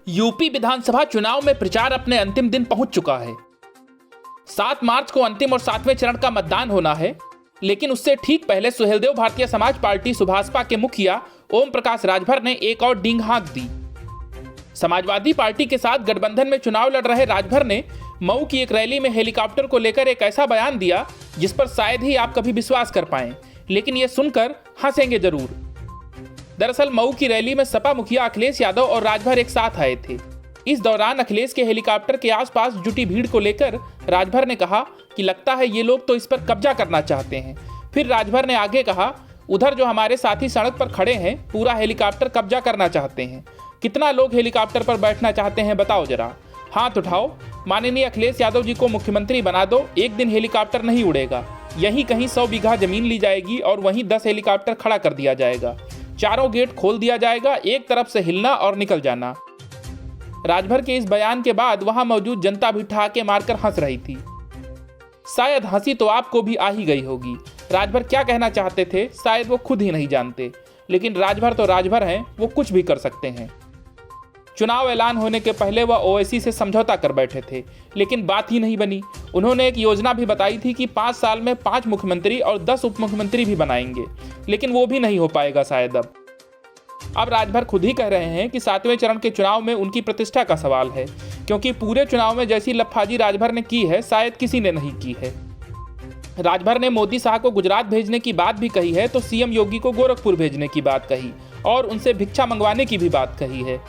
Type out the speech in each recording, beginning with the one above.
UP विधानसभा चुनाव में प्रचार अपने अंतिम दिन पहुंच चुका है। 7 मार्च को अंतिम और 7वें चरण का मतदान होना है, लेकिन उससे ठीक पहले सुहेलदेव भारतीय समाज पार्टी सुभासपा के मुखिया ओम प्रकाश राजभर ने एक और डींग हाँक दी। समाजवादी पार्टी के साथ गठबंधन में चुनाव लड़ रहे राजभर ने मऊ की एक रैली में हेलीकॉप्टर को लेकर एक ऐसा बयान दिया जिस पर शायद ही आप कभी विश्वास कर पाएं, लेकिन यह सुनकर हंसेंगे जरूर। दरअसल मऊ की रैली में सपा मुखिया अखिलेश यादव और राजभर एक साथ आए थे। इस दौरान अखिलेश के हेलीकॉप्टर के आसपास जुटी भीड़ को लेकर राजभर ने कहा कि लगता है ये लोग तो इस पर कब्जा करना चाहते हैं। फिर राजभर ने आगे कहा, उधर जो हमारे साथी सड़क पर खड़े हैं पूरा हेलीकॉप्टर कब्जा करना चाहते हैं। कितना लोग हेलीकॉप्टर पर बैठना चाहते हैं बताओ जरा, हाथ उठाओ। माननीय अखिलेश यादव जी को मुख्यमंत्री बना दो, एक दिन हेलीकॉप्टर नहीं उड़ेगा। यहीं कहीं 100 बीघा जमीन ली जाएगी और वहीं 10 हेलीकॉप्टर खड़ा कर दिया जाएगा। चारों गेट खोल दिया जाएगा, एक तरफ से हिलना और निकल जाना। राजभर के इस बयान के बाद वहां मौजूद जनता भी ठहाके मारकर हंस रही थी। शायद हंसी तो आपको भी आ ही गई होगी। राजभर क्या कहना चाहते थे शायद वो खुद ही नहीं जानते, लेकिन राजभर तो राजभर हैं, वो कुछ भी कर सकते हैं। चुनाव ऐलान होने के पहले वह ओवैसी से समझौता कर बैठे थे, लेकिन बात ही नहीं बनी। उन्होंने एक योजना भी बताई थी कि 5 साल में 5 मुख्यमंत्री और 10 उप मुख्यमंत्री भी बनाएंगे, लेकिन वो भी नहीं हो पाएगा शायद। अब राजभर खुद ही कह रहे हैं कि 7वें चरण के चुनाव में उनकी प्रतिष्ठा का सवाल है, क्योंकि पूरे चुनाव में जैसी लफाजी राजभर ने की है शायद किसी ने नहीं की है। राजभर ने मोदी शाह को गुजरात भेजने की बात भी कही है, तो सीएम योगी को गोरखपुर भेजने की बात कही और उनसे भिक्षा मंगवाने की भी बात कही है।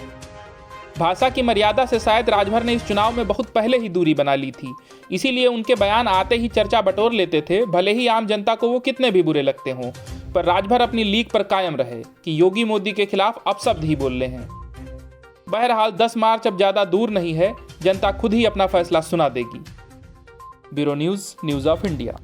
भाषा की मर्यादा से शायद राजभर ने इस चुनाव में बहुत पहले ही दूरी बना ली थी, इसीलिए उनके बयान आते ही चर्चा बटोर लेते थे, भले ही आम जनता को वो कितने भी बुरे लगते हों। पर राजभर अपनी लीक पर कायम रहे कि योगी मोदी के खिलाफ अपशब्द ही बोल रहे हैं। बहरहाल 10 मार्च अब ज्यादा दूर नहीं है, जनता खुद ही अपना फैसला सुना देगी। Bureau news, news of India.